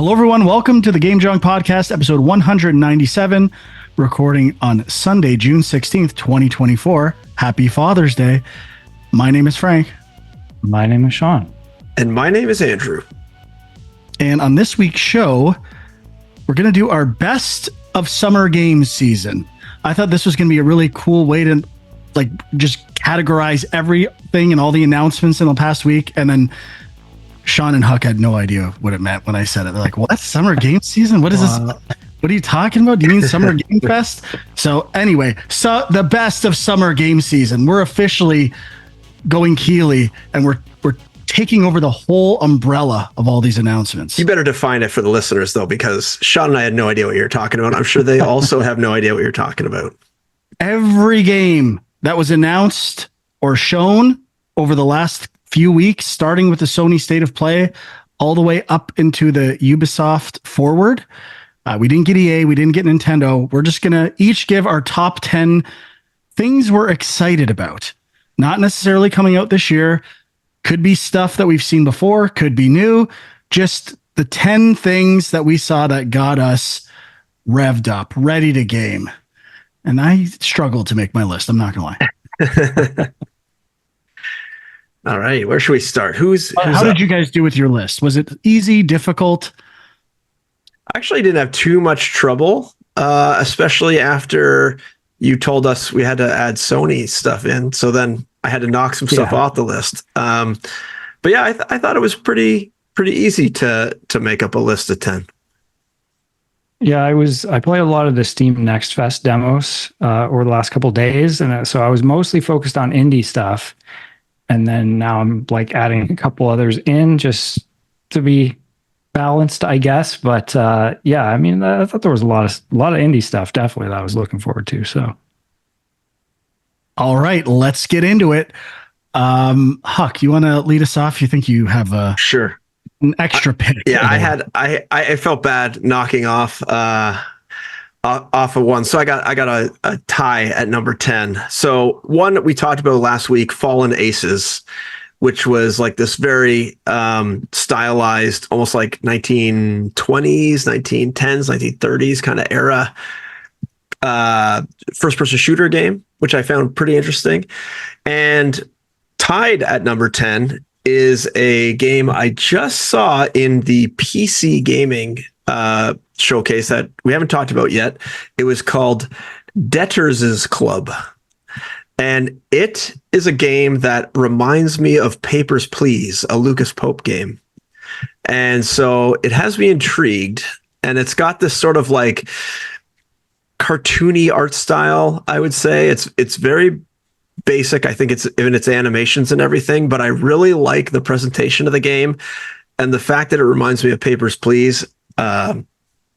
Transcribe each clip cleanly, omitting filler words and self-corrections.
Hello, everyone. Welcome to the Game Junk Podcast, episode 197, recording on Sunday, June 16th, 2024. Happy Father's Day. My name is Frank. My name is Sean. And my name is Andrew. And on this week's show, we're going to do our best of summer games season. I thought this was going to be a really cool way to just categorize everything and all the announcements in the past week. And then Sean and Huck had no idea what it meant when I said it. They're like, what? Summer game season? What is this? What are you talking about? Do you mean Summer Game Fest? So anyway, the best of summer game season. We're officially going Keeley, and we're taking over the whole umbrella of all these announcements. You better define it for the listeners, though, because Sean and I had no idea what you're talking about. I'm sure they also have no idea what you're talking about. Every game that was announced or shown over the last few weeks, starting with the Sony State of Play, all the way up into the Ubisoft Forward. We didn't get EA, we didn't get Nintendo. We're just going to each give our top 10 things we're excited about. Not necessarily coming out this year. Could be stuff that we've seen before, could be new. Just the 10 things that we saw that got us revved up, ready to game. And I struggled to make my list, I'm not going to lie. All right, where should we start? Who's How did you guys do with your list? Was it easy, difficult? I actually didn't have too much trouble, especially after you told us we had to add Sony stuff in. So then I had to knock some stuff off the list. But yeah, I thought it was pretty easy to make up a list of 10. Yeah, I played a lot of the Steam Next Fest demos over the last couple of days, and so I was mostly focused on indie stuff. And then now I'm like adding a couple others in just to be balanced, I guess. But yeah, I mean, I thought there was a lot of indie stuff definitely that I was looking forward to. So, all right, let's get into it. Huck, you want to lead us off? You think you have an extra pick? Yeah, I felt bad knocking off of one. So I got a tie at number 10. So one that we talked about last week, Fallen Aces, which was like this very stylized, almost like 1920s, 1910s, 1930s kind of era first-person shooter game, which I found pretty interesting. And tied at number 10 is a game I just saw in the PC gaming showcase that we haven't talked about yet. It was called Debtors' Club. And it is a game that reminds me of Papers, Please, a Lucas Pope game. And so it has me intrigued. And it's got this sort of like cartoony art style, I would say. It's very basic. I think it's in its animations and everything, but I really like the presentation of the game. And the fact that it reminds me of Papers, Please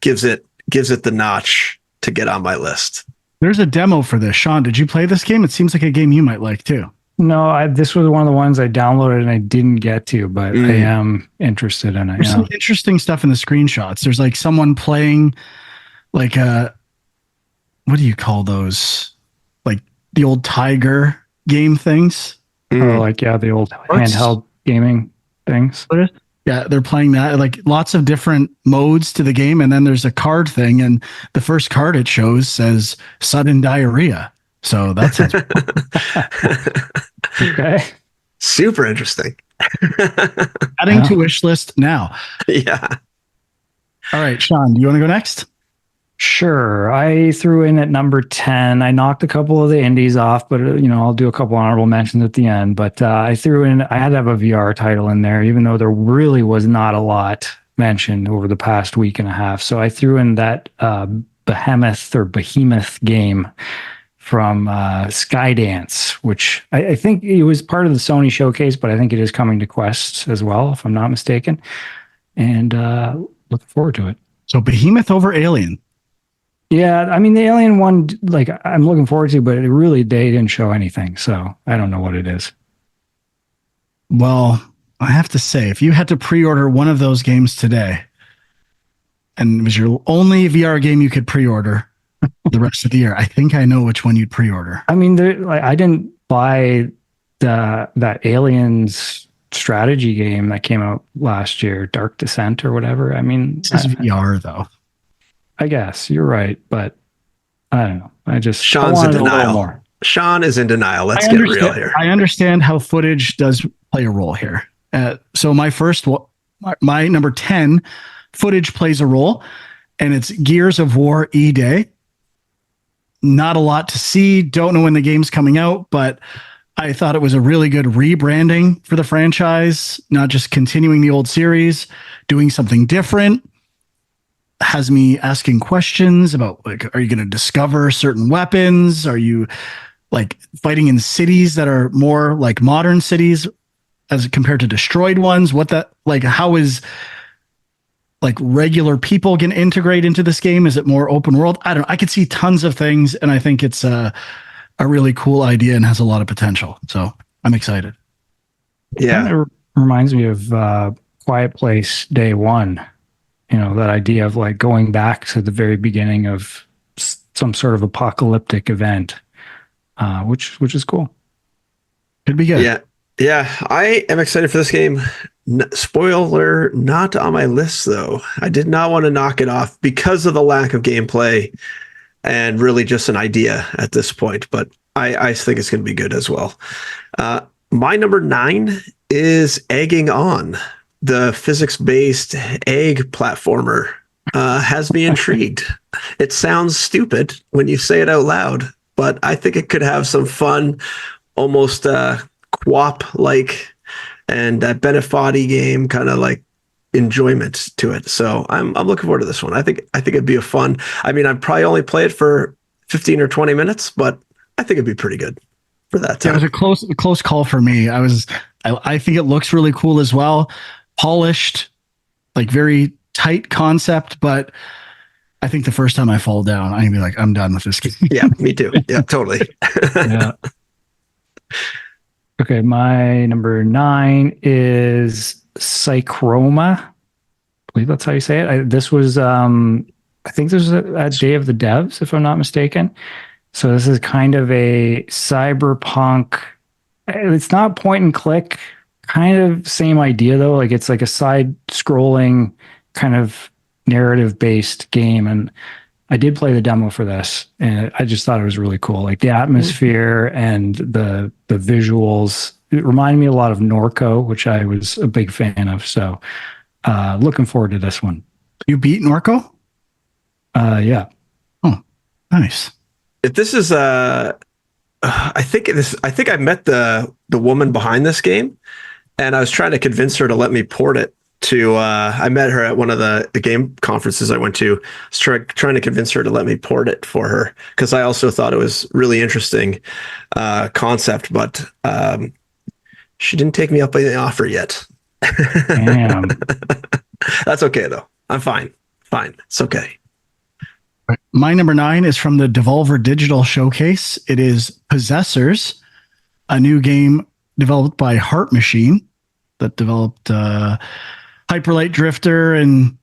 gives it the notch to get on my list. There's a demo for this. Sean, did you play this game? It seems like a game you might like too. No, this was one of the ones I downloaded and I didn't get to, but I am interested in it. There's some interesting stuff in the screenshots. There's like someone playing like what do you call those? Like the old Tiger game things? Oh, like, yeah, the old handheld gaming things. Yeah, they're playing that, like lots of different modes to the game. And then there's a card thing. And the first card it shows says sudden diarrhea. So that's okay. Super interesting. Adding to wish list now. Yeah. All right, Sean, do you want to go next? Sure. I threw in at number 10. I knocked a couple of the indies off, but I'll do a couple honorable mentions at the end. But I had to have a VR title in there, even though there really was not a lot mentioned over the past week and a half. So I threw in that Behemoth game from Skydance, which I think it was part of the Sony showcase, but I think it is coming to Quest as well, if I'm not mistaken. And looking forward to it. So Behemoth over Alien. Yeah, I mean, the Alien one, like, I'm looking forward to, but they didn't show anything, so I don't know what it is. Well, I have to say, if you had to pre-order one of those games today, and it was your only VR game you could pre-order the rest of the year, I think I know which one you'd pre-order. I mean, I didn't buy that Aliens strategy game that came out last year, Dark Descent or whatever. I mean, This is VR though. I guess you're right, but I don't know. I Sean's in wanted a little denial. more. Sean is in denial. Let's get real here. I understand how footage does play a role here. So my number 10, footage plays a role, and it's Gears of War E-Day. Not a lot to see. Don't know when the game's coming out, but I thought it was a really good rebranding for the franchise, not just continuing the old series, doing something different. Has me asking questions about, like, are you going to discover certain weapons? Are you like fighting in cities that are more like modern cities as compared to destroyed ones? How is like regular people can integrate into this game? Is it more open world? I don't know. I could see tons of things, and I think it's a really cool idea and has a lot of potential. So I'm excited. Yeah. It reminds me of Quiet Place Day One. You know, that idea of like going back to the very beginning of some sort of apocalyptic event, which is cool. Could be good. Yeah. I am excited for this game. Spoiler, not on my list though. I did not want to knock it off because of the lack of gameplay and really just an idea at this point. But I think it's going to be good as well. My number 9 is Egging On. The physics-based egg platformer has me intrigued. It sounds stupid when you say it out loud, but I think it could have some fun, almost QWOP-like and that Benefati game kind of like enjoyment to it. So I'm looking forward to this one. I think it'd be a fun. I mean, I'd probably only play it for 15 or 20 minutes, but I think it'd be pretty good for that time. Yeah, it was a close call for me. I think it looks really cool as well. Polished, like very tight concept, but I think the first time I fall down, I'm gonna be like, I'm done with this game. Yeah, me too. Yeah, totally. Yeah. Okay, my number 9 is Psychroma. I believe that's how you say it. This was, I think this was at Day of the Devs, if I'm not mistaken. So this is kind of a cyberpunk. It's not point and click. Kind of same idea though. Like it's like a side-scrolling kind of narrative-based game, and I did play the demo for this, and I just thought it was really cool. Like the atmosphere and the visuals. It reminded me a lot of Norco, which I was a big fan of. So looking forward to this one. You beat Norco? Yeah. Oh, nice. If this is I think I met the woman behind this game, and I was trying to convince her to let me port it to I met her at one of the game conferences I went to. I was trying to convince her to let me port it for her because I also thought it was really interesting concept, but she didn't take me up on the offer yet. Damn. That's okay though. I'm fine. It's okay. My number 9 is from the Devolver Digital Showcase. It is Possessors, a new game developed by Heart Machine that developed Hyperlight Drifter and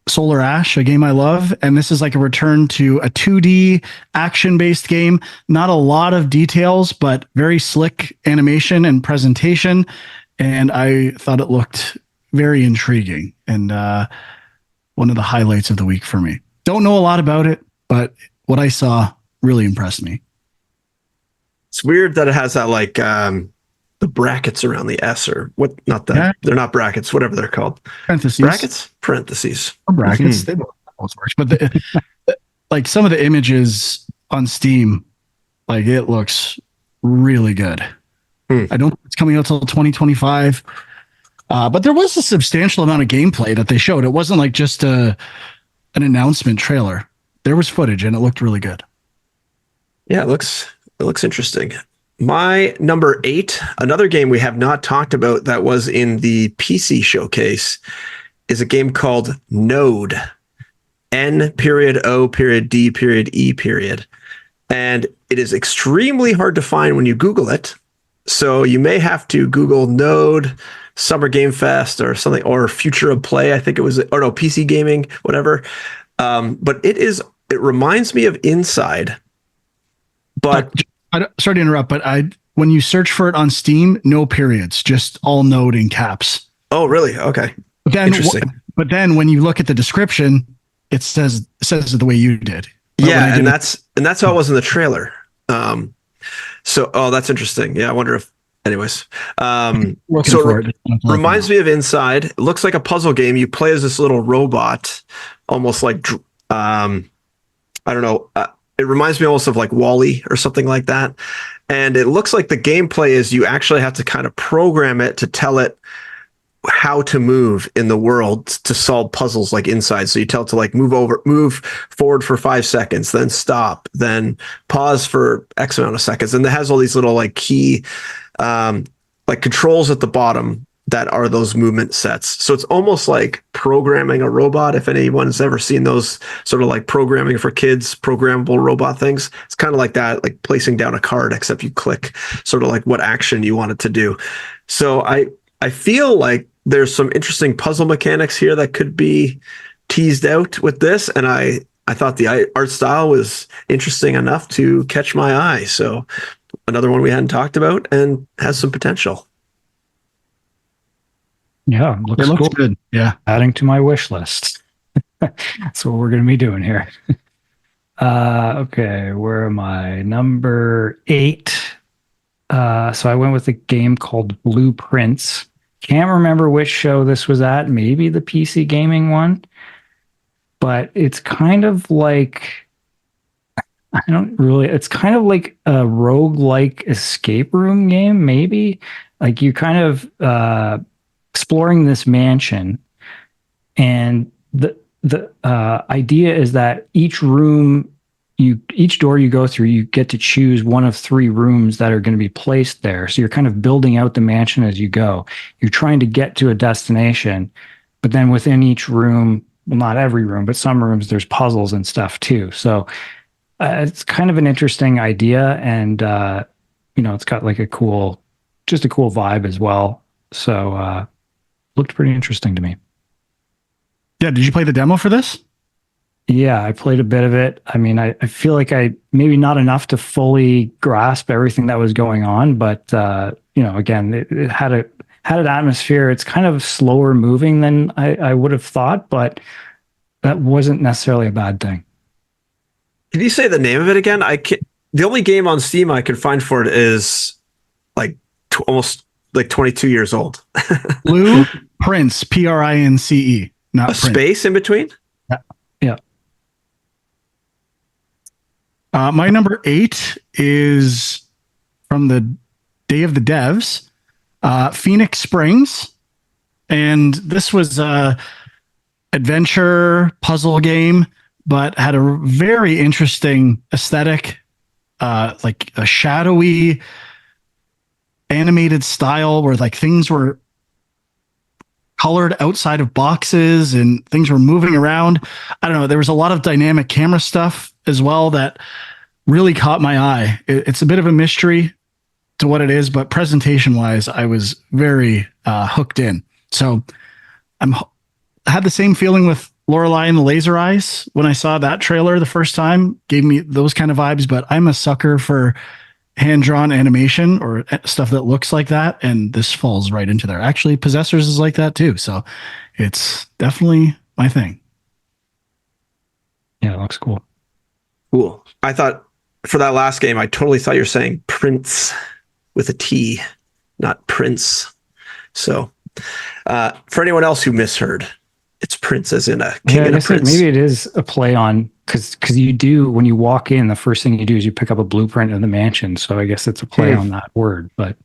Solar Ash, a game I love. And this is like a return to a 2D action-based game. Not a lot of details, but very slick animation and presentation. And I thought it looked very intriguing and one of the highlights of the week for me. Don't know a lot about it, but what I saw really impressed me. It's weird that it has that like the brackets around the S or what? Not that they're not brackets, whatever they're called. Parentheses. Parentheses. Or brackets. They both work. But like some of the images on Steam, like it looks really good. I don't think it's coming out till 2025. But there was a substantial amount of gameplay that they showed. It wasn't like just an announcement trailer. There was footage and it looked really good. Yeah, it looks interesting. My number 8, another game we have not talked about that was in the PC showcase, is a game called Node. N.O.D.E. And it is extremely hard to find when you Google it. So you may have to Google Node, Summer Game Fest or something, or Future of Play. I think it was, or no, PC Gaming, whatever. But it reminds me of Inside. But sorry to interrupt, but when you search for it on Steam, no periods, just all node in caps. Oh, really? Okay. But then, but then when you look at the description, it says it the way you did. But yeah, and that's how it was in the trailer. That's interesting. Yeah, I wonder if. Anyways, so it reminds me of Inside. It looks like a puzzle game. You play as this little robot, almost like I don't know. It reminds me almost of like Wall-E or something like that. And it looks like the gameplay is you actually have to kind of program it to tell it how to move in the world to solve puzzles like Inside. So you tell it to like move forward for 5 seconds, then stop, then pause for X amount of seconds. And it has all these little like key like controls at the bottom that are those movement sets. So it's almost like programming a robot. If anyone's ever seen those sort of like programming for kids, programmable robot things, it's kind of like that, like placing down a card, except you click sort of like what action you want it to do. So I feel like there's some interesting puzzle mechanics here that could be teased out with this. And I thought the art style was interesting enough to catch my eye. So another one we hadn't talked about and has some potential. Yeah, it looks cool. Good. Yeah. Adding to my wish list. That's what we're going to be doing here. Okay, where am I? Number 8. So I went with a game called Blueprints. Can't remember which show this was at. Maybe the PC gaming one. But it's kind of like... it's kind of like a roguelike escape room game, maybe. Like you're kind of exploring this mansion, and the idea is that each door you go through, you get to choose one of 3 rooms that are going to be placed there. So you're kind of building out the mansion as you go. You're trying to get to a destination, but then within each room, well, not every room, but some rooms, there's puzzles and stuff too. So it's kind of an interesting idea, and it's got like a cool vibe as well. So looked pretty interesting to me. Yeah, did you play the demo for this? Yeah, I played a bit of it. I mean, I feel like I maybe not enough to fully grasp everything that was going on, but again, it had an atmosphere. It's kind of slower moving than I would have thought, but that wasn't necessarily a bad thing. Can you say the name of it again? The only game on Steam I could find for it is like almost like 22 years old. Blue Prince, Prince, not a Prince. Space in between. Yeah. My number 8 is from the Day of the Devs, Phoenix Springs, and this was a adventure puzzle game, but had a very interesting aesthetic, like a shadowy animated style where like things were colored outside of boxes and things were moving around. I don't know. There was a lot of dynamic camera stuff as well that really caught my eye. It's a bit of a mystery to what it is, but presentation wise, I was very hooked in. So I had the same feeling with Lorelei and the Laser Eyes when I saw that trailer the first time. Gave me those kind of vibes, but I'm a sucker for hand-drawn animation or stuff that looks like that, and this falls right into there. Actually, Possessors is like that too, so it's definitely my thing. Yeah, it looks cool. Cool. I thought for that last game, I totally thought you were saying Prince with a T, not Prince. So for anyone else who misheard, it's Prince as in a king and a prince. Maybe it is a play on, because you do, when you walk in, the first thing you do is you pick up a blueprint of the mansion. So I guess it's a play on that word, but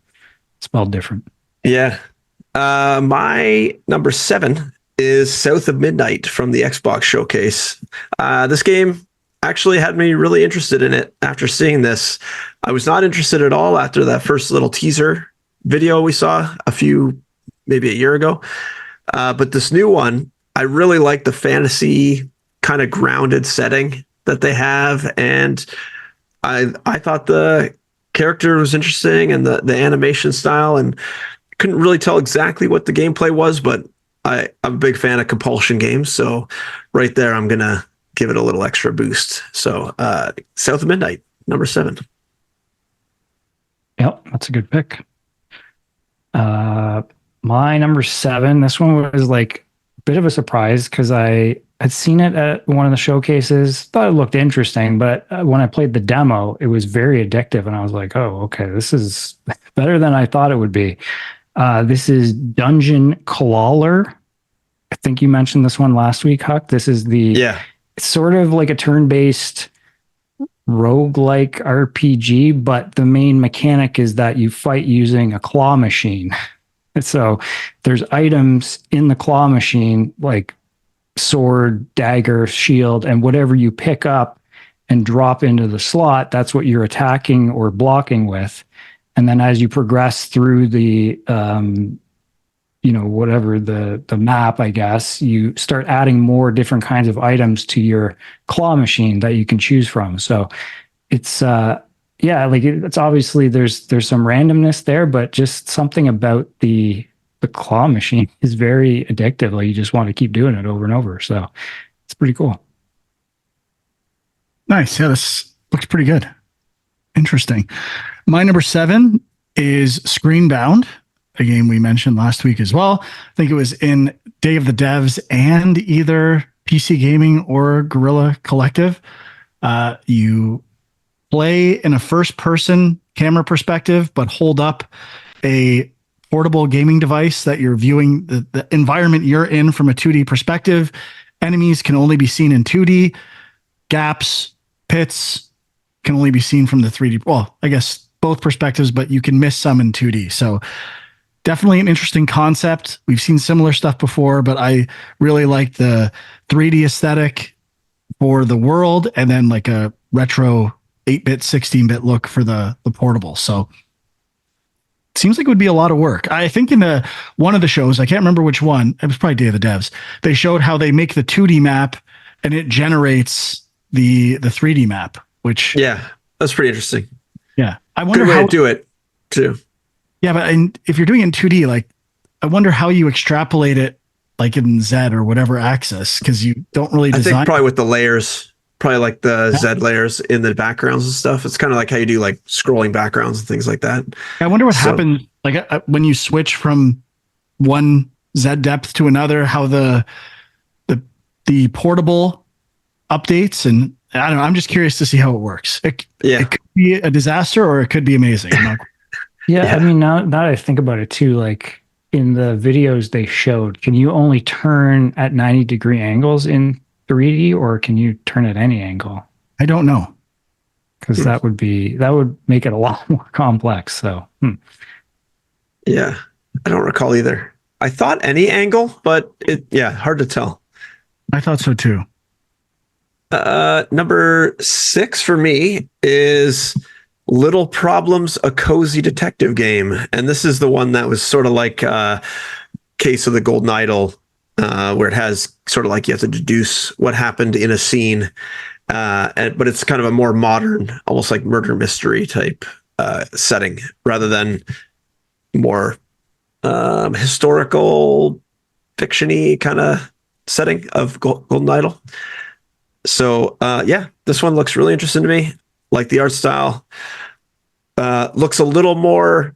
spelled different. Yeah. My number 7 is South of Midnight from the Xbox showcase. This game actually had me really interested in it after seeing this. I was not interested at all after that first little teaser video we saw maybe a year ago. But this new one, I really like the fantasy kind of grounded setting that they have. And I thought the character was interesting and the animation style, and couldn't really tell exactly what the gameplay was, but I'm a big fan of compulsion games. So right there, I'm going to give it a little extra boost. So South of Midnight, number 7. Yep, that's a good pick. My number 7, this one was like a bit of a surprise because I had seen it at one of the showcases, thought it looked interesting, but when I played the demo, it was very addictive, and I was like, oh, okay, this is better than I thought it would be. This is Dungeon Crawler. I think you mentioned this one last week, Huck. This is the Yeah. sort of like a turn-based roguelike RPG, but the main mechanic is that you fight using a claw machine. So there's items in the claw machine, like sword, dagger, shield, and whatever you pick up and drop into the slot, that's what you're attacking or blocking with. And then as you progress through the whatever the map, I guess, you start adding more different kinds of items to your claw machine that you can choose from. So it's it's obviously there's some randomness there, but just something about the claw machine is very addictive. Like you just want to keep doing it over and over. So it's pretty cool. Nice. Yeah, this looks pretty good. Interesting. My number 7 is Screenbound, a game we mentioned last week as well. I think it was in Day of the Devs and either PC Gaming or Guerrilla Collective. You play in a first-person camera perspective, but hold up a portable gaming device that you're viewing the environment you're in from a 2D perspective. Enemies can only be seen in 2D. Gaps, pits can only be seen from the 3D. Well, I guess both perspectives, but you can miss some in 2D. So definitely an interesting concept. We've seen similar stuff before, but I really like the 3D aesthetic for the world and then like a retro 8-bit, 16-bit look for the portable. So it seems like it would be a lot of work. I think in one of the shows, I can't remember which one, it was probably Day of the Devs, they showed how they make the 2D map and it generates the 3D map, which... Yeah, that's pretty interesting. Yeah. I wonder Good way how to do it, too. Yeah, but if you're doing it in 2D, like, I wonder how you extrapolate it, like in Z or whatever axis, because you don't really design. I think probably with the layers, probably like the Z layers in the backgrounds and stuff. It's kind of like how you do like scrolling backgrounds and things like that. I wonder what happens like when you switch from one Z depth to another, how the portable updates, and I don't know. I'm just curious to see how it works. It could be a disaster or it could be amazing. Yeah, I mean, now that I think about it too, like in the videos they showed, can you only turn at 90-degree angles in 3D, or can you turn at any angle? I don't know. Because that would make it a lot more complex. So, yeah, I don't recall either. I thought any angle, but hard to tell. I thought so too. Number 6 for me is Little Problems, a cozy detective game. And this is the one that was sort of like Case of the Golden Idol, where it has sort of like you have to deduce what happened in a scene. But it's kind of a more modern, almost like murder mystery type setting rather than more historical fiction-y kind of setting of Golden Idol. So this one looks really interesting to me. Like the art style, looks a little more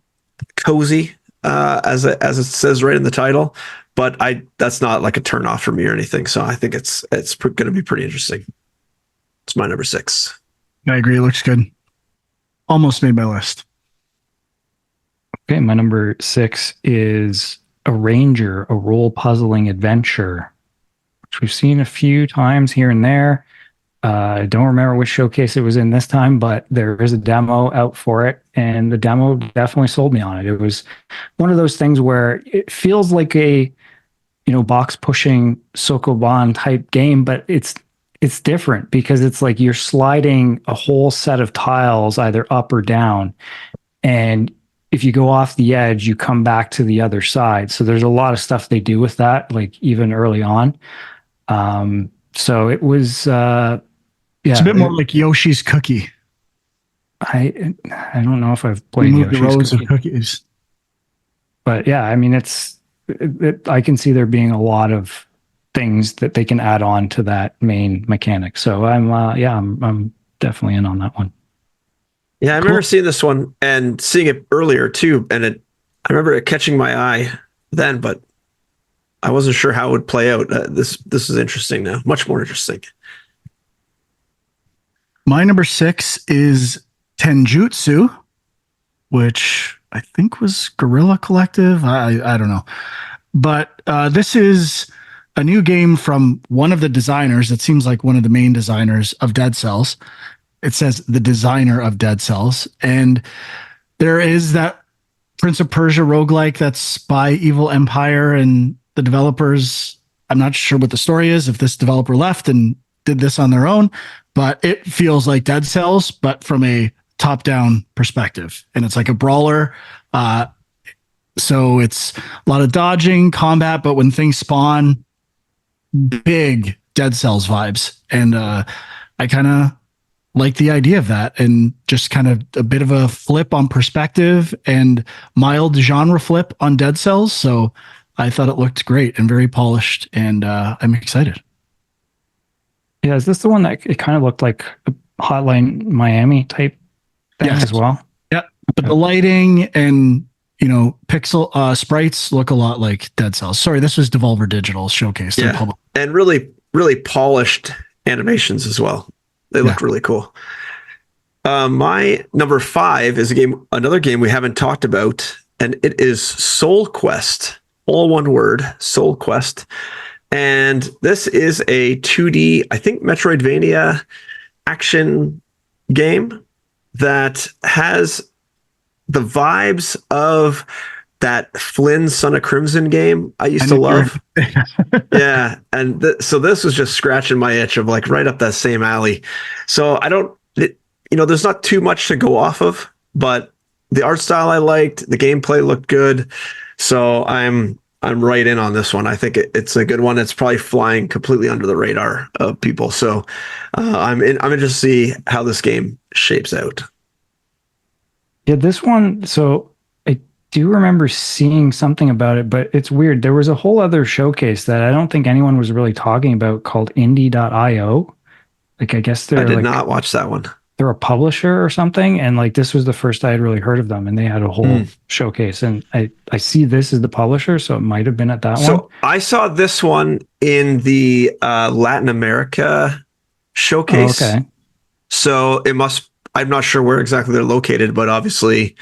cozy, as it says right in the title, but that's not like a turn off for me or anything. So I think it's going to be pretty interesting. It's my number 6. I agree. It looks good. Almost made my list. Okay, my number 6 is A Ranger, a role puzzling adventure, which we've seen a few times here and there. I don't remember which showcase it was in this time, but there is a demo out for it, and the demo definitely sold me on it. It was one of those things where it feels like a, box pushing Sokoban type game, but it's different because it's like you're sliding a whole set of tiles either up or down, and if you go off the edge, you come back to the other side. So there's a lot of stuff they do with that, like even early on. So it was, it's a bit more like Yoshi's Cookie. I don't know if I've played Yoshi's the rows of cookies, but yeah, I mean, I can see there being a lot of things that they can add on to that main mechanic. So I'm definitely in on that one. Yeah, I remember seeing this one and seeing it earlier too, and I remember it catching my eye then, but I wasn't sure how it would play out. This is interesting now, much more interesting. My number 6 is Tenjutsu, which I think was Guerrilla Collective. I don't know. But this is a new game from one of the designers. It seems like one of the main designers of Dead Cells. It says the designer of Dead Cells. And there is that Prince of Persia roguelike that's by Evil Empire, and the developers, I'm not sure what the story is, if this developer left and did this on their own, but it feels like Dead Cells, but from a top-down perspective. And it's like a brawler. So it's a lot of dodging, combat, but when things spawn, big Dead Cells vibes. And I kind of like the idea of that, and just kind of a bit of a flip on perspective and mild genre flip on Dead Cells. So I thought it looked great and very polished, and I'm excited. Yeah, is this the one that it kind of looked like a Hotline Miami type thing as well? Yeah, but the lighting and pixel sprites look a lot like Dead Cells. Sorry, this was Devolver Digital's showcase. Yeah, and really, really polished animations as well. They looked really cool. My number 5 is another game we haven't talked about, and it is Soul Quest. All one word, Soul Quest. And this is a 2D, I think, Metroidvania action game that has the vibes of that Flynn Son of Crimson game I used to love. Yeah. And so this was just scratching my itch of like right up that same alley. So there's not too much to go off of, but the art style I liked, the gameplay looked good. So I'm right in on this one. I think it's a good one. It's probably flying completely under the radar of people. So I'm interested to see how this game shapes out. Yeah, this one. So I do remember seeing something about it, but it's weird. There was a whole other showcase that I don't think anyone was really talking about called indie.io. Like, I guess I did not watch that one. They're a publisher or something, and like this was the first I had really heard of them, and they had a whole showcase, and I see this as the publisher, so it might have been at that one. So I saw this one in the Latin America showcase. Oh, okay. So I'm not sure where exactly they're located, but obviously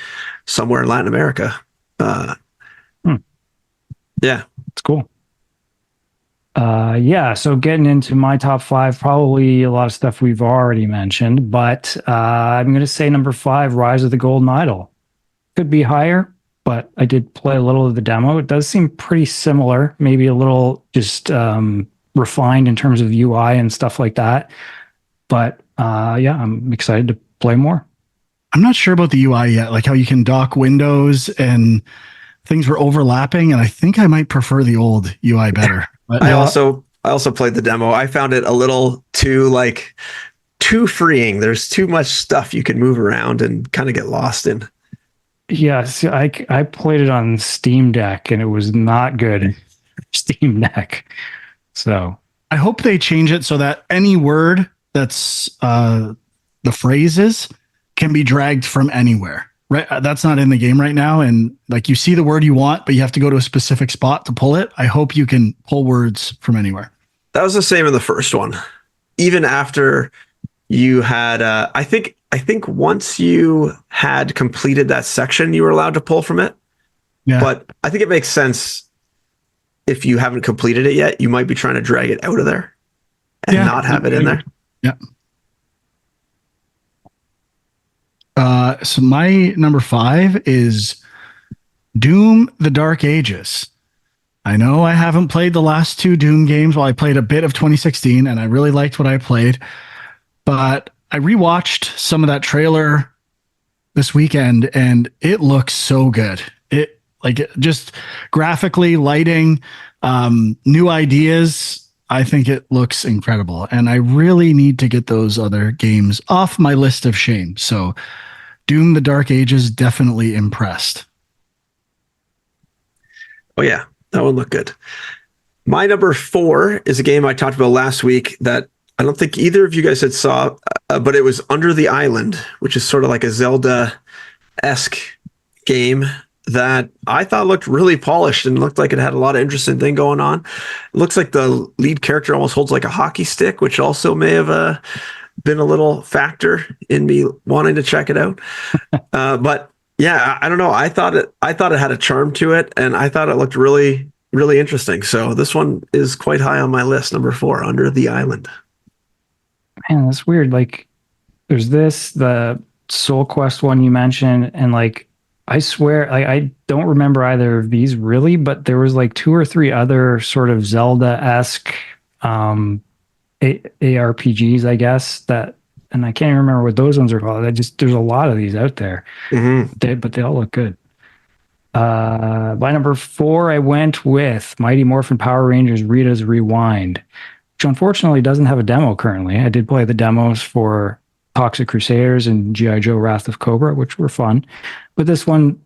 somewhere in Latin America. Yeah, it's cool. Yeah, so getting into my top 5, probably a lot of stuff we've already mentioned, but I'm going to say number 5, Rise of the Golden Idol. Could be higher, but I did play a little of the demo. It does seem pretty similar, maybe a little just refined in terms of UI and stuff like that. But yeah, I'm excited to play more. I'm not sure about the UI yet, like how you can dock windows and things were overlapping, and I think I might prefer the old UI better. But I also played the demo. I found it a little too freeing. There's too much stuff you can move around and kind of get lost in. Yeah, see, I played it on Steam Deck and it was not good. Steam Deck. So I hope they change it so that any word that's the phrases can be dragged from anywhere. Right, that's not in the game right now, and like you see the word you want, but you have to go to a specific spot to pull it. I hope you can pull words from anywhere. That was the same in the first one. Even after you had, I think once you had completed that section, you were allowed to pull from it. Yeah. But I think it makes sense if you haven't completed it yet, you might be trying to drag it out of there and not have it in there. Yeah. So my number 5 is Doom: The Dark Ages. I know I haven't played the last 2 Doom games. Well, I played a bit of 2016 and I really liked what I played, but I rewatched some of that trailer this weekend and it looks so good. It just graphically, lighting, new ideas. I think it looks incredible, and I really need to get those other games off my list of shame. So Doom: The Dark Ages definitely impressed. Oh yeah, that one looked good. My number 4 is a game I talked about last week that I don't think either of you guys had saw, but it was Under the Island, which is sort of like a Zelda-esque game that I thought looked really polished and looked like it had a lot of interesting thing going on. It looks like the lead character almost holds like a hockey stick, which also may have been a little factor in me wanting to check it out. But yeah, I don't know. I thought it had a charm to it, and I thought it looked really, really interesting. So this one is quite high on my list, number 4, Under the Island. Man, that's weird. Like, there's the Soul Quest one you mentioned, and like, I swear, I don't remember either of these really, but there was like 2 or 3 other sort of Zelda-esque ARPGs, I guess, and I can't even remember what those ones are called. There's a lot of these out there, but they all look good. By number 4, I went with Mighty Morphin Power Rangers Rita's Rewind, which unfortunately doesn't have a demo currently. I did play the demos for Toxic Crusaders and G.I. Joe Wrath of Cobra, which were fun. But this one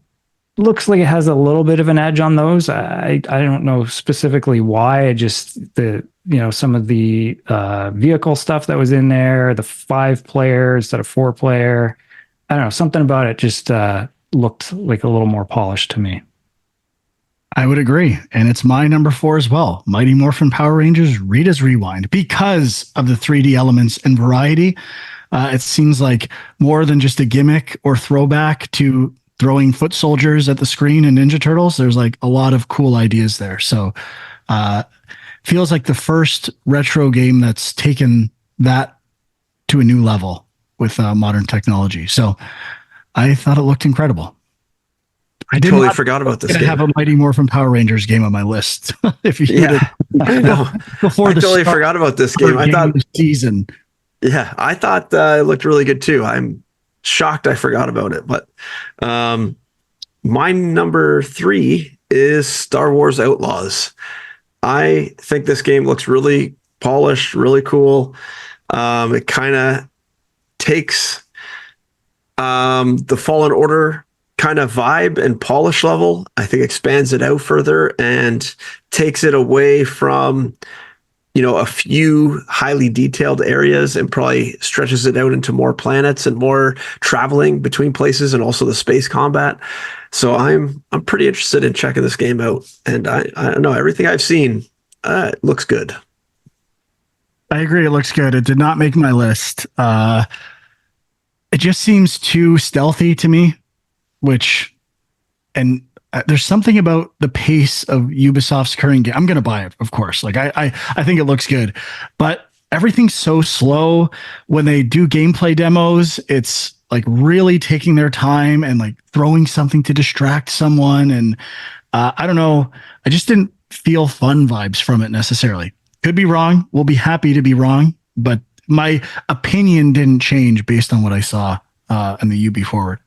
looks like it has a little bit of an edge on those. I don't know specifically why. Some of the vehicle stuff that was in there, the 5-player instead of 4-player. I don't know, something about it just looked like a little more polished to me. I would agree. And it's my number 4 as well. Mighty Morphin Power Rangers Rita's Rewind, because of the 3D elements and variety. It seems like more than just a gimmick or throwback to throwing foot soldiers at the screen in Ninja Turtles. There's like a lot of cool ideas there. So feels like the first retro game that's taken that to a new level with modern technology. So I thought it looked incredible. I totally forgot about this game. I have a Mighty Morphin Power Rangers game on my list. If you before I totally forgot about this game. I thought season. Yeah, I thought it looked really good too. I'm shocked I forgot about it. But my number 3 is Star Wars Outlaws. I think this game looks really polished, really cool. It kind of takes the Fallen Order kind of vibe and polish level. I think expands it out further and takes it away from a few highly detailed areas and probably stretches it out into more planets and more traveling between places and also the space combat. So I'm pretty interested in checking this game out. And I don't know, everything I've seen, it looks good. I agree. It looks good. It did not make my list. It just seems too stealthy to me, there's something about the pace of Ubisoft's current game. I'm going to buy it, of course. Like I think it looks good, but everything's so slow. When they do gameplay demos, it's like really taking their time and like throwing something to distract someone. And I don't know. I just didn't feel fun vibes from it necessarily. Could be wrong. We'll be happy to be wrong, but my opinion didn't change based on what I saw in the UB Forward.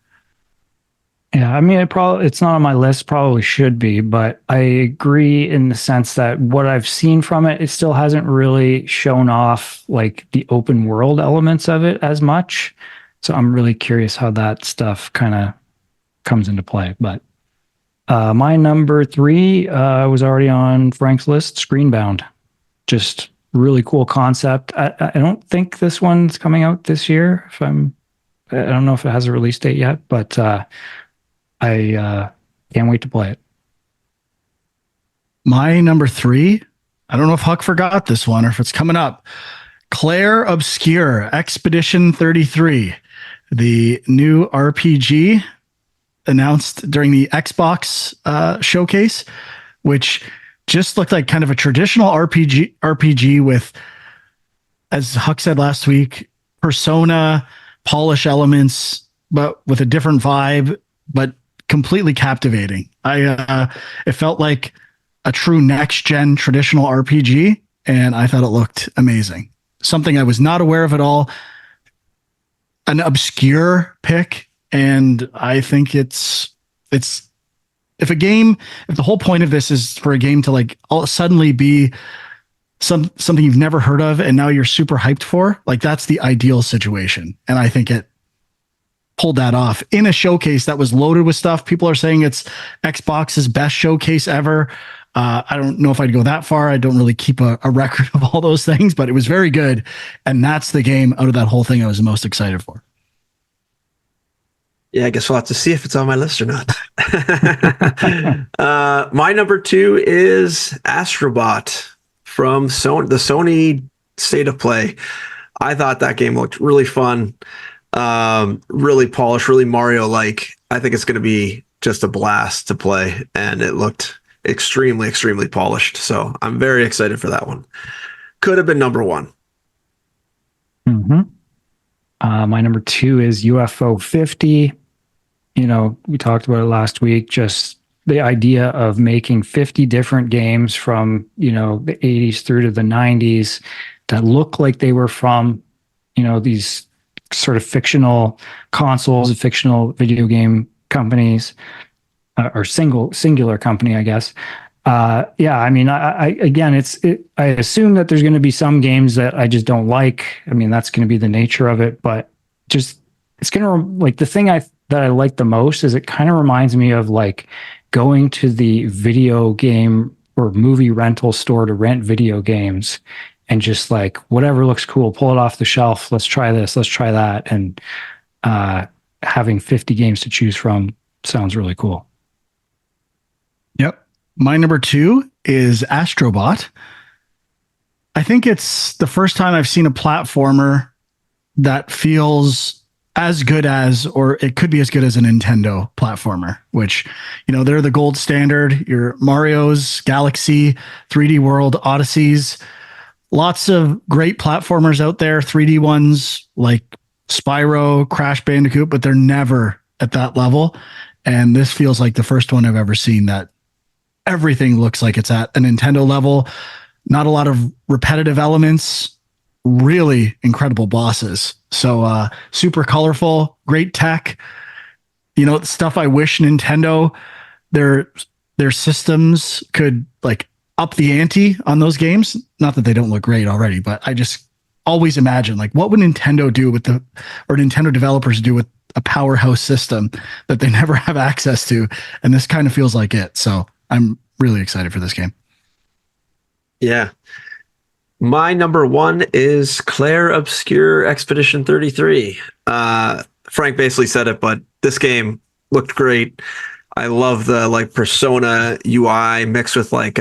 Yeah, I mean, it's not on my list, probably should be, but I agree in the sense that what I've seen from it, it still hasn't really shown off like the open world elements of it as much. So I'm really curious how that stuff kind of comes into play. But my number 3 was already on Frank's list, Screenbound. Just really cool concept. I don't think this one's coming out this year. I don't know if it has a release date yet, but I can't wait to play it. My number 3, I don't know if Huck forgot this one or if it's coming up. Claire Obscure Expedition 33, the new RPG announced during the Xbox showcase, which just looked like kind of a traditional RPG with, as Huck said last week, Persona, polish elements, but with a different vibe, but completely captivating. It felt like a true next-gen traditional RPG, and I thought it looked amazing. Something I was not aware of at all. An obscure pick, and I think it's if the whole point of this is for a game to like suddenly be something you've never heard of and now you're super hyped for, like that's the ideal situation. And I think it pulled that off in a showcase that was loaded with stuff. People are saying it's Xbox's best showcase ever. I don't know if I'd go that far. I don't really keep a record of all those things, but it was very good. And that's the game out of that whole thing I was the most excited for. Yeah, I guess we'll have to see if it's on my list or not. My number 2 is Astrobot from the Sony State of Play. I thought that game looked really fun, really polished, really Mario-like. I think it's going to be just a blast to play, and it looked extremely, extremely polished. So I'm very excited for that one. Could have been number 1. Mm-hmm. My number 2 is UFO 50. You know, we talked about it last week, just the idea of making 50 different games from, you know, the 80s through to the 90s that look like they were from, you know, these sort of fictional consoles, fictional video game companies, or singular company, I guess. Yeah, I mean, I assume that there's going to be some games that I just don't like. I mean, that's going to be the nature of it, but just, it's going to, like, the thing that I like the most is it kind of reminds me of like going to the video game or movie rental store to rent video games and just like whatever looks cool, pull it off the shelf. Let's try this. Let's try that. And having 50 games to choose from sounds really cool. Yep. My number 2 is Astrobot. I think it's the first time I've seen a platformer that feels as good as, or it could be as good as, a Nintendo platformer, which, you know, they're the gold standard. Your Mario's, Galaxy, 3D World, Odysseys, lots of great platformers out there, 3D ones like Spyro, Crash Bandicoot, but they're never at that level. And this feels like the first one I've ever seen that everything looks like it's at a Nintendo level. Not a lot of repetitive elements, really incredible bosses. So super colorful, great tech. You know, stuff I wish Nintendo, their systems could like up the ante on those games. Not that they don't look great already, but I just always imagine like what would Nintendo do or Nintendo developers do with a powerhouse system that they never have access to. And this kind of feels like it. So I'm really excited for this game. Yeah. My number 1 is Claire Obscure Expedition 33. Frank basically said it, but this game looked great. I love the like Persona UI mixed with like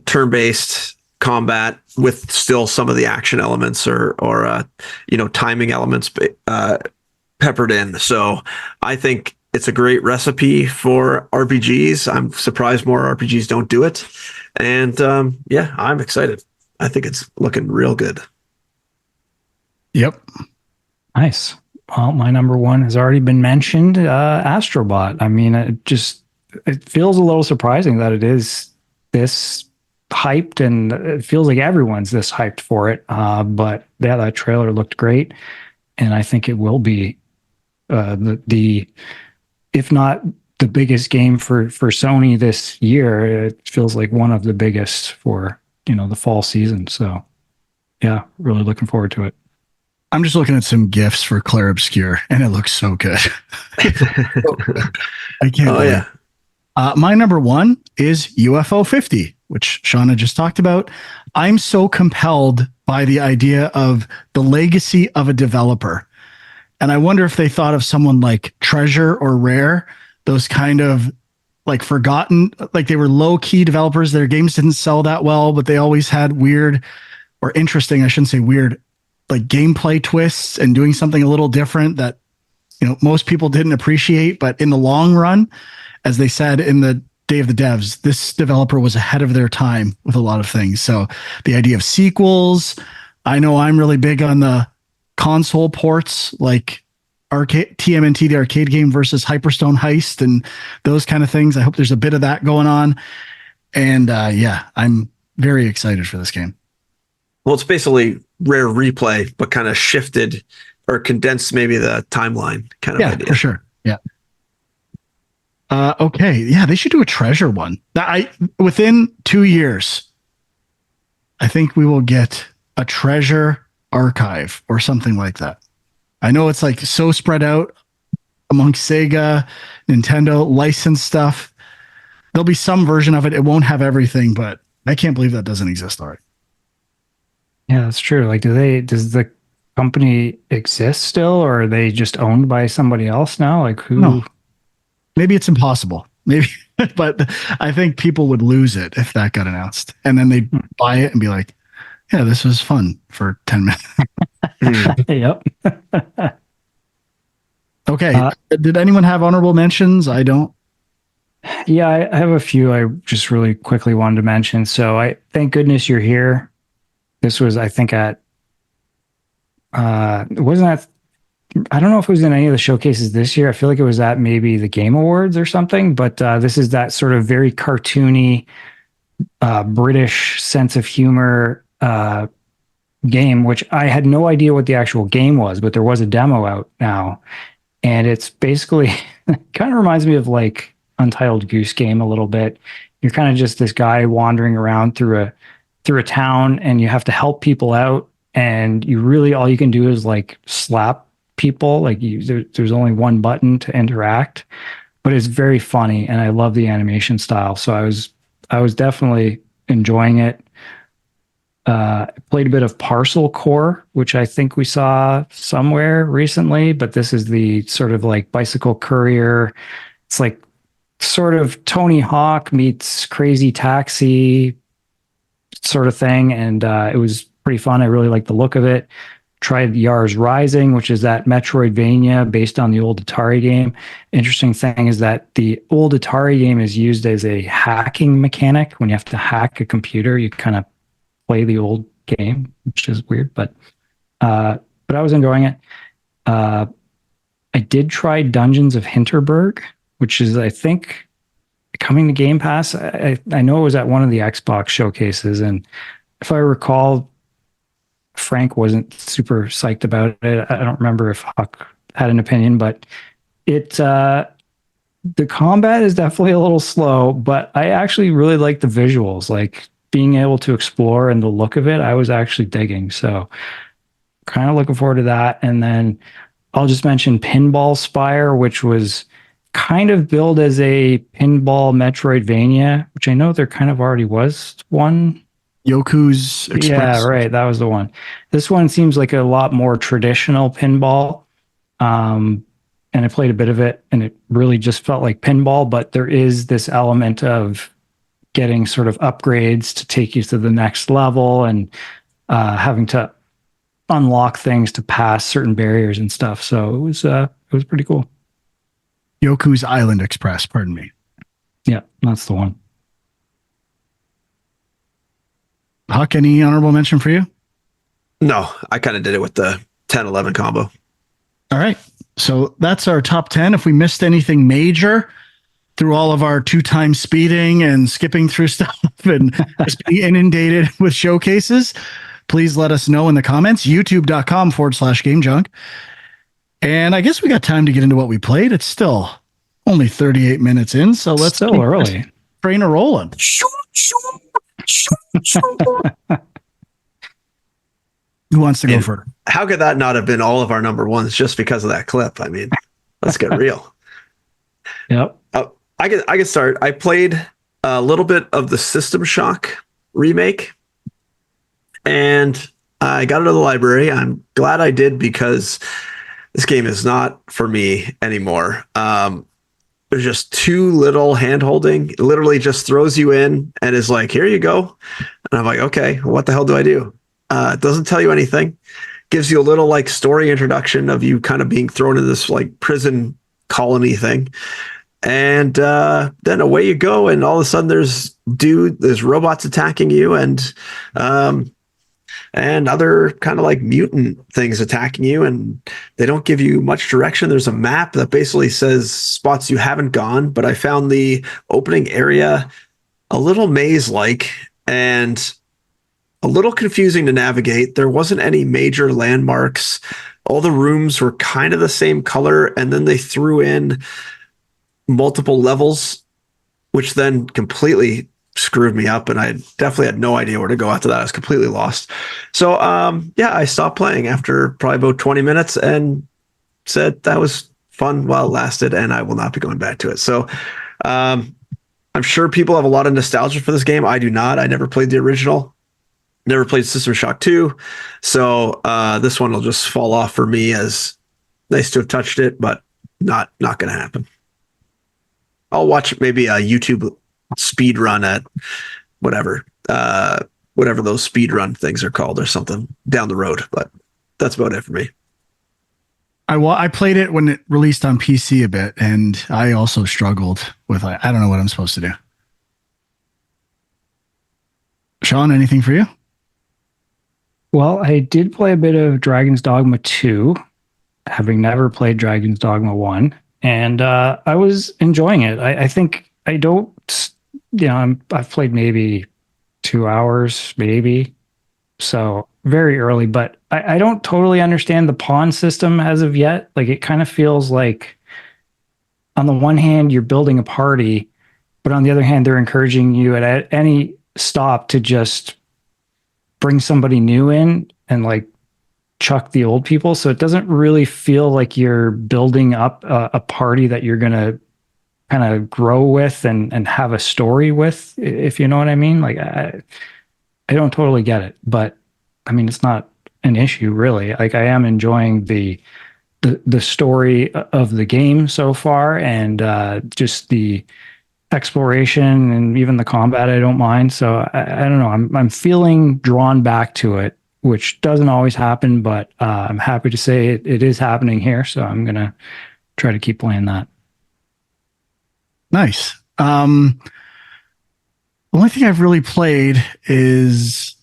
turn-based combat with still some of the action elements or you know, timing elements peppered in. So I think it's a great recipe for RPGs. I'm surprised more RPGs don't do it. And yeah, I'm excited. I think it's looking real good. Yep. Nice. Well, my number 1 has already been mentioned, Astrobot. I mean, it feels a little surprising that it is this hyped, and it feels like everyone's this hyped for it. But yeah, that trailer looked great, and I think it will be the if not the biggest game for Sony this year. It feels like one of the biggest for, you know, the fall season. So yeah, really looking forward to it. I'm just looking at some GIFs for Claire Obscure, and it looks so good. I can't wait. Yeah. My number 1 is UFO 50, which Shauna just talked about. I'm so compelled by the idea of the legacy of a developer. And I wonder if they thought of someone like Treasure or Rare, those kind of like forgotten, like they were low key developers. Their games didn't sell that well, but they always had weird or interesting, I shouldn't say weird, like gameplay twists and doing something a little different that, you know, most people didn't appreciate. But in the long run, as they said in the Day of the Devs, this developer was ahead of their time with a lot of things. So the idea of sequels, I know I'm really big on the console ports, like arcade TMNT, the arcade game, versus Hyperstone Heist and those kind of things. I hope there's a bit of that going on. And yeah, I'm very excited for this game. Well, it's basically Rare Replay, but kind of shifted or condensed maybe the timeline kind of idea. For sure. Yeah. Okay. Yeah, they should do a treasure one. Within 2 years, I think we will get a treasure archive or something like that. I know it's like so spread out amongst Sega, Nintendo, licensed stuff, there'll be some version of it. It won't have everything, but I can't believe that doesn't exist already. Yeah, that's true. Like, does the company exist still, or are they just owned by somebody else now? Like, who? No. Maybe it's impossible. Maybe, but I think people would lose it if that got announced. And then they'd buy it and be like, yeah, this was fun for 10 minutes. Yep. Okay. Did anyone have honorable mentions? I don't. Yeah, I have a few I just really quickly wanted to mention. So I thank goodness you're here. This was, I think, at wasn't that, I don't know if it was in any of the showcases this year. I feel like it was at maybe the Game Awards or something, but this is that sort of very cartoony British sense of humor game, which I had no idea what the actual game was, but there was a demo out now. And it's basically kind of reminds me of like Untitled Goose Game a little bit. You're kind of just this guy wandering around through a town, and you have to help people out. And you really, all you can do is like slap people. Like there's only one button to interact, but it's very funny, and I love the animation style. So I was definitely enjoying it. Played a bit of Parcel Core, which I think we saw somewhere recently, but this is the sort of like bicycle courier. It's like sort of Tony Hawk meets Crazy Taxi sort of thing, and it was pretty fun. I really liked the look of it. Tried Yars Rising, which is that Metroidvania based on the old Atari game. Interesting thing is that the old Atari game is used as a hacking mechanic. When you have to hack a computer, you kind of play the old game, which is weird, but I was enjoying it. I did try Dungeons of Hinterberg, which is, I think, coming to Game Pass. I know it was at one of the Xbox showcases, and if I recall, Frank wasn't super psyched about it. I don't remember if Huck had an opinion, but the combat is definitely a little slow, but I actually really like the visuals, like being able to explore and the look of it. I was actually digging. So kind of looking forward to that. And then I'll just mention Pinball Spire, which was kind of billed as a pinball Metroidvania, which I know there kind of already was one. Yoku's Express. Yeah, right. That was the one. This one seems like a lot more traditional pinball. And I played a bit of it, and it really just felt like pinball, but there is this element of getting sort of upgrades to take you to the next level, and having to unlock things to pass certain barriers and stuff. So it was pretty cool. Yoku's Island Express, pardon me. Yeah, that's the one. Huck, any honorable mention for you? No, I kind of did it with the 10-11 combo. All right. So that's our top 10. If we missed anything major through all of our 2-time speeding and skipping through stuff and just being inundated with showcases, please let us know in the comments, youtube.com/Game Junk. And I guess we got time to get into what we played. It's still only 38 minutes in, so let's still early. Train a rolling. Who wants to go first? How could that not have been all of our number ones just because of that clip? I mean, let's get real. Yep. I can start. I played a little bit of the System Shock remake, and I got it to the library. I'm glad I did, because this game is not for me anymore. There's just too little hand holding. It literally just throws you in and is like, here you go. And I'm like, okay, what the hell do I do? It doesn't tell you anything. Gives you a little like story introduction of you kind of being thrown in this like prison colony thing. And then away you go. And all of a sudden there's robots attacking you, and other kind of like mutant things attacking you, and they don't give you much direction. There's a map that basically says spots you haven't gone, but I found the opening area a little maze-like and a little confusing to navigate. There wasn't any major landmarks. All the rooms were kind of the same color, and then they threw in multiple levels, which then completely screwed me up, and I definitely had no idea where to go after that. I was completely lost. So I stopped playing after probably about 20 minutes and said that was fun while it lasted, and I will not be going back to it. So I'm sure people have a lot of nostalgia for this game. I do not. I never played the original. Never played System Shock 2. So this one will just fall off for me, as nice to have touched it, but not going to happen. I'll watch maybe a YouTube speed run at whatever those speed run things are called or something down the road, but that's about it for me. I played it when it released on PC a bit, and I also struggled with I don't know what I'm supposed to do. Sean, anything for you? Well, I did play a bit of Dragon's Dogma 2, having never played Dragon's Dogma 1, and I was enjoying it. I think I don't, I've played maybe 2 hours, maybe. So very early, but I don't totally understand the pawn system as of yet. Like, it kind of feels like on the one hand, you're building a party, but on the other hand, they're encouraging you at any stop to just bring somebody new in and like chuck the old people. So it doesn't really feel like you're building up a party that you're going to kind of grow with and have a story with, if you know what I mean. Like, I don't totally get it, but I mean, it's not an issue really. Like, I am enjoying the story of the game so far, and just the exploration and even the combat I don't mind. So I don't know. I'm feeling drawn back to it, which doesn't always happen, but I'm happy to say it is happening here. So I'm gonna try to keep playing that. Nice. The only thing I've really played is,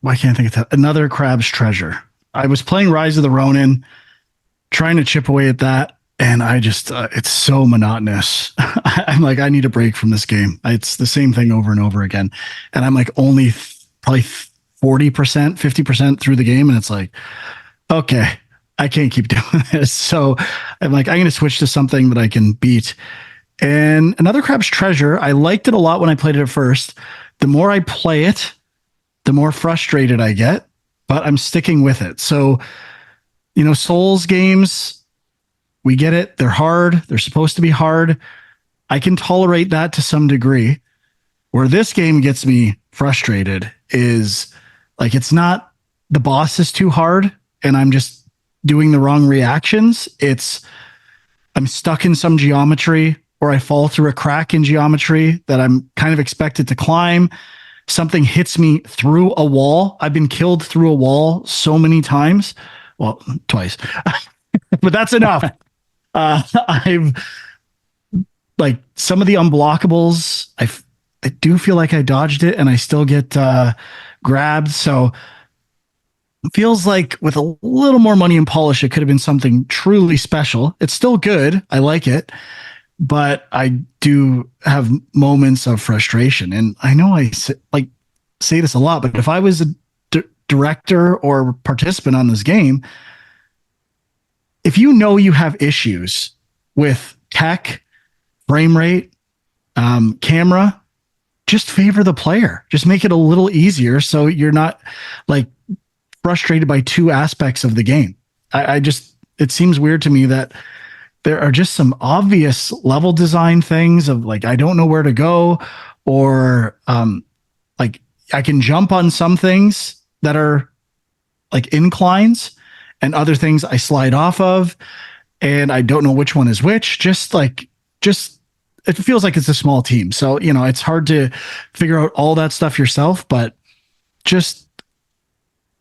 I can't think of that. Another Crab's Treasure. I was playing Rise of the Ronin, trying to chip away at that, and I just, it's so monotonous. I'm like, I need a break from this game. It's the same thing over and over again. And I'm like only probably 40%, 50% through the game. And it's like, okay, I can't keep doing this. So I'm like, I'm going to switch to something that I can beat. And Another Crab's Treasure, I liked it a lot when I played it at first. The more I play it, the more frustrated I get, but I'm sticking with it. So, Souls games, we get it. They're hard. They're supposed to be hard. I can tolerate that to some degree. Where this game gets me frustrated is like, it's not the boss is too hard and I'm just doing the wrong reactions. I'm stuck in some geometry, or I fall through a crack in geometry that I'm kind of expected to climb. Something hits me through a wall. I've been killed through a wall so many times. Well, twice, but that's enough. I've like some of the unblockables. I do feel like I dodged it and I still get grabbed. So it feels like with a little more money and polish, it could have been something truly special. It's still good. I like it, but I do have moments of frustration. And I know I say this a lot, but if I was a director or participant on this game, if you know you have issues with tech, frame rate, camera, just favor the player. Just make it a little easier so you're not like frustrated by two aspects of the game. It seems weird to me that there are just some obvious level design things of like, I don't know where to go, or like I can jump on some things that are like inclines and other things I slide off of, and I don't know which one is which. Just it feels like it's a small team. So, it's hard to figure out all that stuff yourself, but just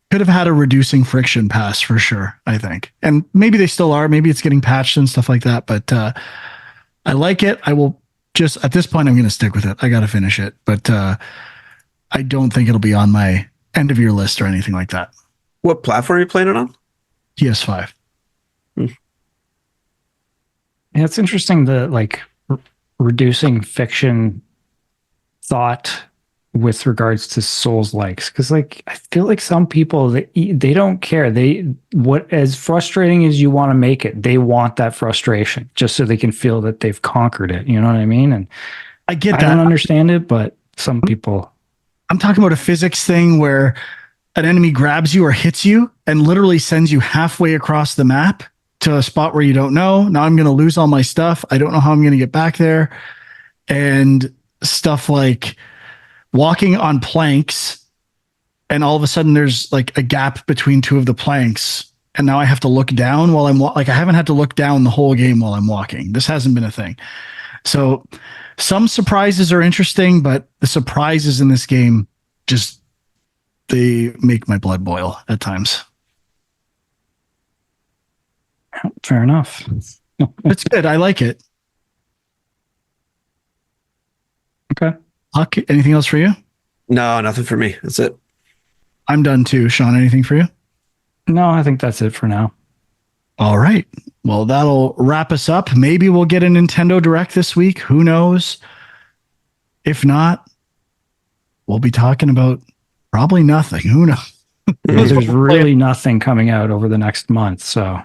could have had a reducing friction pass for sure, I think. And maybe they still are. Maybe it's getting patched and stuff like that, but I like it. I will just, at this point, I'm going to stick with it. I got to finish it, but I don't think it'll be on my end of year list or anything like that. What platform are you playing it on? PS5. Yeah, it's interesting, the like reducing fiction thought with regards to Souls likes, because like I feel like some people they don't care. What as frustrating as you want to make it, they want that frustration just so they can feel that they've conquered it. You know what I mean? And I get that. I don't understand it, but some people. I'm talking about a physics thing where an enemy grabs you or hits you and literally sends you halfway across the map to a spot where you don't know. Now I'm going to lose all my stuff. I don't know how I'm going to get back there. and stuff like walking on planks, and all of a sudden there's like a gap between two of the planks, and now I have to look down while I'm like, I haven't had to look down the whole game while I'm walking. This hasn't been a thing. So some surprises are interesting, but the surprises in this game just, they make my blood boil at times. Fair enough. It's good. I like it. Okay. Huck, anything else for you? No, nothing for me. That's it. I'm done too. Sean, anything for you? No, I think that's it for now. All right. Well, that'll wrap us up. Maybe we'll get a Nintendo Direct this week. Who knows? If not, we'll be talking about probably nothing. Who knows? There's really nothing coming out over the next month. So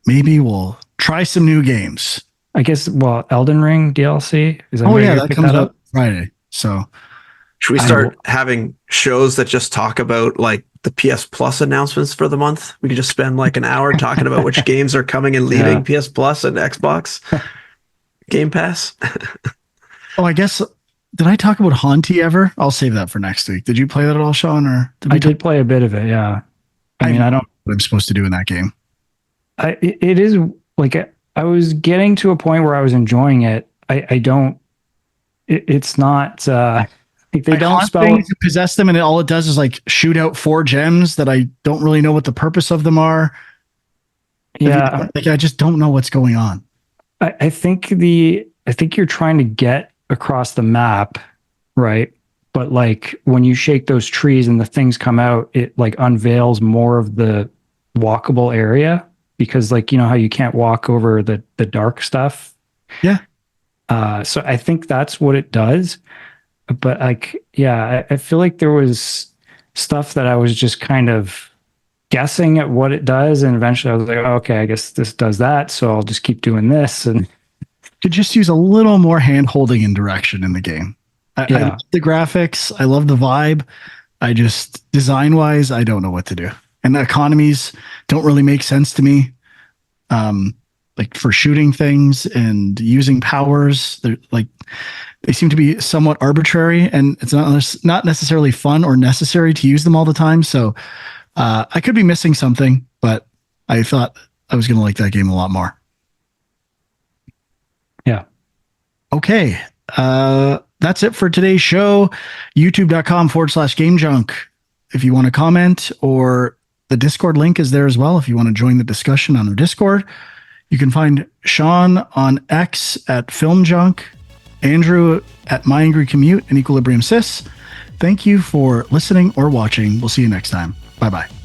maybe we'll try some new games. I guess, well, Elden Ring DLC. Is that that comes out Friday. So should we start having shows that just talk about like the PS Plus announcements for the month? We could just spend like an hour talking about which games are coming and leaving PS Plus and Xbox Game Pass. Oh, I guess, did I talk about Haunty ever? I'll save that for next week. Did you play that at all, Sean? Or I did play a bit of it. Yeah. I mean, I don't know what I'm supposed to do in that game. It is like, I was getting to a point where I was enjoying it. It's not, like they don't spell things to possess them, and all it does is like shoot out 4 gems that I don't really know what the purpose of them are. Yeah. Like, I just don't know what's going on. I think you're trying to get across the map, right? But like when you shake those trees and the things come out, it like unveils more of the walkable area, because like, you know how you can't walk over the dark stuff. Yeah. So I think that's what it does. But like, yeah, I feel like there was stuff that I was just kind of guessing at what it does. And eventually I was like, oh, okay, I guess this does that. So I'll just keep doing this. And could just use a little more hand holding and direction in the game. I love the graphics. I love the vibe. I just, design wise, I don't know what to do. And the economies don't really make sense to me. Like for shooting things and using powers, they're like, they seem to be somewhat arbitrary, and it's not necessarily fun or necessary to use them all the time. So I could be missing something, but I thought I was going to like that game a lot more. Yeah. Okay. That's it for today's show. YouTube.com/Game Junk. If you want to comment, or the Discord link is there as well. If you want to join the discussion on our Discord, you can find Sean on X at Film Junk, Andrew at My Angry Commute, and Equilibrium Sis. Thank you for listening or watching. We'll see you next time. Bye-bye.